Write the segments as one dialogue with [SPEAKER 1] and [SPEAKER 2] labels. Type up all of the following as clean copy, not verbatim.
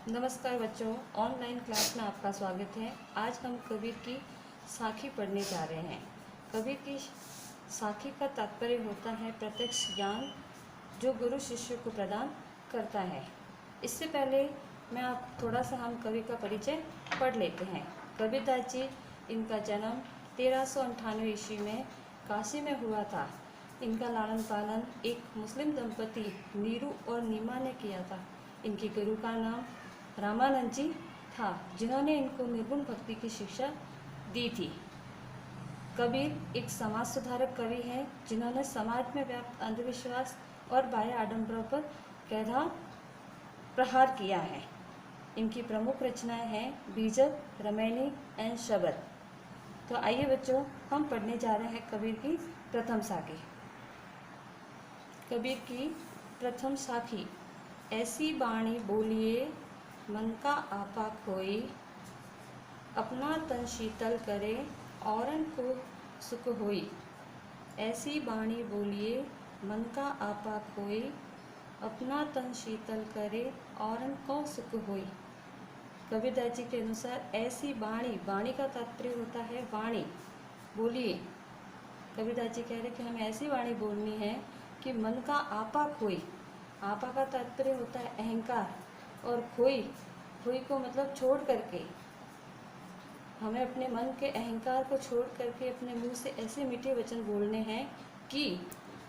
[SPEAKER 1] नमस्कार बच्चों, online class में आपका स्वागत है। आज हम कबीर की साखी पढ़ने जा रहे हैं। कबीर की साखी का तात्पर्य होता है प्रत्यक्ष ज्ञान जो गुरु शिष्य को प्रदान करता है। इससे पहले हम कवि का परिचय पढ़ लेते हैं। कबीरदास जी, इनका जन्म 1398 ईस्वी में काशी में हुआ था। इनका लालन पालन एक मुस्लिम दंपति नीरू और नीमा ने किया था। इनके गुरु का नाम रामानंद जी था, जिन्होंने इनको निर्गुण भक्ति की शिक्षा दी थी। कबीर एक समाज सुधारक कवि हैं, जिन्होंने समाज में व्याप्त अंधविश्वास और बाह्य आडंबरों पर कड़ा प्रहार किया है। इनकी प्रमुख रचनाएं हैं बीजक, रमैनी एंड शबद। तो आइए बच्चों, हम पढ़ने जा रहे हैं कबीर की प्रथम साखी। कबीर की प्रथम साखी। ऐसी बाणी बोलिए मन का आपा खोई, अपना तन शीतल करे औरन को सुख होई। ऐसी बाणी बोलिए मन का आपा खोई, अपना तन शीतल करे औरन को सुख होई। कबीरदास जी के अनुसार ऐसी बाणी, बाणी का तात्पर्य होता है वाणी, बोलिए। कबीरदास जी कह रहे कि हमें ऐसी वाणी बोलनी है कि मन का आपा खोई। आपा का तात्पर्य होता है अहंकार, और खोई को मतलब छोड़ करके। हमें अपने मन के अहंकार को छोड़ करके अपने मुंह से ऐसे मीठे वचन बोलने हैं कि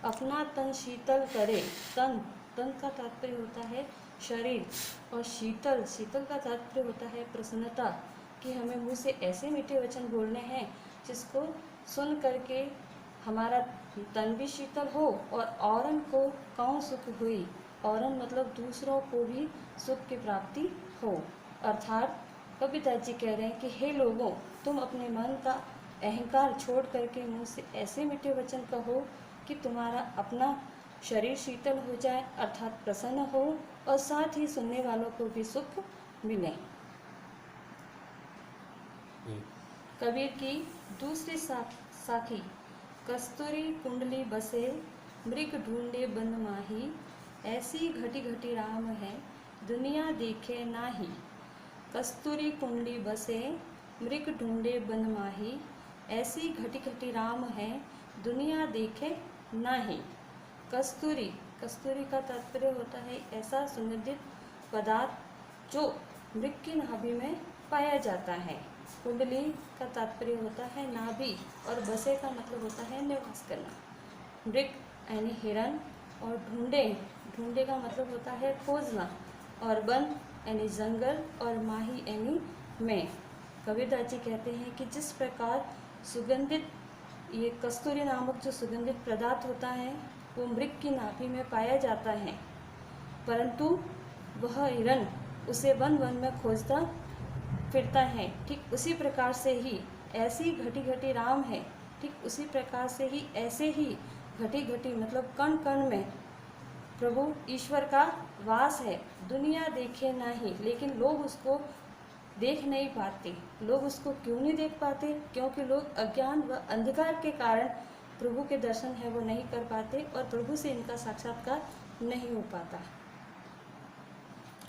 [SPEAKER 1] अपना तन शीतल करे। तन का तात्पर्य होता है शरीर, और शीतल का तात्पर्य होता है प्रसन्नता। कि हमें मुंह से ऐसे मीठे वचन बोलने हैं जिसको सुन करके हमारा तन भी शीतल हो और औरन को कौन सुख हुई। औरन मतलब दूसरों को भी सुख की प्राप्ति हो। अर्थात कबीरदास जी कह रहे हैं कि हे लोगों, तुम अपने मन का अहंकार छोड़ करके मुँह से ऐसे मीठे वचन कहो कि तुम्हारा अपना शरीर शीतल हो जाए, अर्थात प्रसन्न हो, और साथ ही सुनने वालों को भी सुख मिले। कबीर की दूसरी साखी। कस्तूरी कुंडली बसे मृग ढूंढे बन माही, ऐसी घटी घटी राम है दुनिया देखे नाही। कस्तूरी कुंडली बसे मृग ढूंढे बन माही, ऐसी घटी घटी राम है दुनिया देखे नाही। कस्तूरी का तात्पर्य होता है ऐसा सुगंधित पदार्थ जो मृग की नाभि में पाया जाता है। कुंडली का तात्पर्य होता है नाभि, और बसे का मतलब होता है निवास करना। मृग यानी हिरण, और ढूंढे का मतलब होता है खोजना, और वन यानी जंगल, और माही यानी में। कबीरदास जी कहते हैं कि जिस प्रकार सुगंधित ये कस्तूरी नामक जो सुगंधित पदार्थ होता है वो मृग की नाभि में पाया जाता है, परंतु वह हिरण उसे वन में खोजता फिरता है। ठीक उसी प्रकार से ही ऐसी घटी घटी राम है, ठीक उसी प्रकार से ही ऐसे ही घटी घटी मतलब कण कण में प्रभु ईश्वर का वास है। दुनिया देखे नहीं, लेकिन लोग उसको देख नहीं पाते। लोग उसको क्यों नहीं देख पाते? क्योंकि लोग अज्ञान व अंधकार के कारण प्रभु के दर्शन है वो नहीं कर पाते, और प्रभु से इनका साक्षात्कार नहीं हो पाता।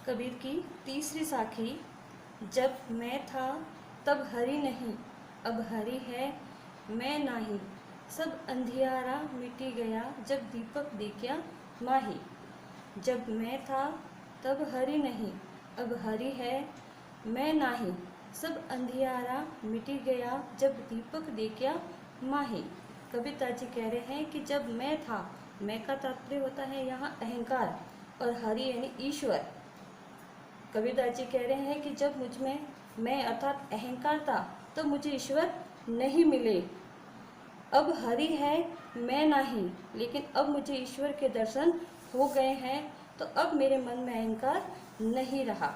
[SPEAKER 1] कबीर की तीसरी साखी। जब मैं था तब हरि नहीं, अब हरि है मैं नाही। सब अंधियारा मिटी गया जब दीपक देखा माही। जब मैं था तब हरि नहीं, अब हरि है मैं नाही। सब अंधियारा मिटी गया जब दीपक देखा माही। कबीरदास जी कह रहे हैं कि जब मैं था, मैं का तात्पर्य होता है यहाँ अहंकार, और हरि यानी ईश्वर। कबीरदास जी कह रहे हैं कि जब मुझ में मैं अर्थात अहंकार था तब मुझे ईश्वर नहीं मिले। अब हरि है मैं नहीं, लेकिन अब मुझे ईश्वर के दर्शन हो गए हैं, तो अब मेरे मन में अहंकार नहीं रहा।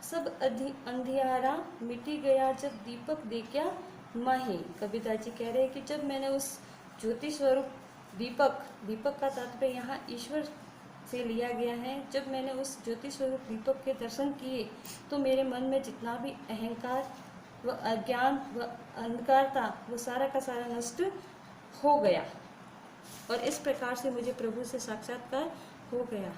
[SPEAKER 1] सब अंधियारा मिटी गया जब दीपक देखा माही। कबीरदास जी कह रहे हैं कि जब मैंने उस ज्योति स्वरूप दीपक का तात्पर्य यहाँ ईश्वर से लिया गया है, जब मैंने उस ज्योति स्वरूप दीपक के दर्शन किए तो मेरे मन में जितना भी अहंकार व अज्ञान व अंधकार था वो सारा का सारा नष्ट हो गया, और इस प्रकार से मुझे प्रभु से साक्षात्कार हो गया।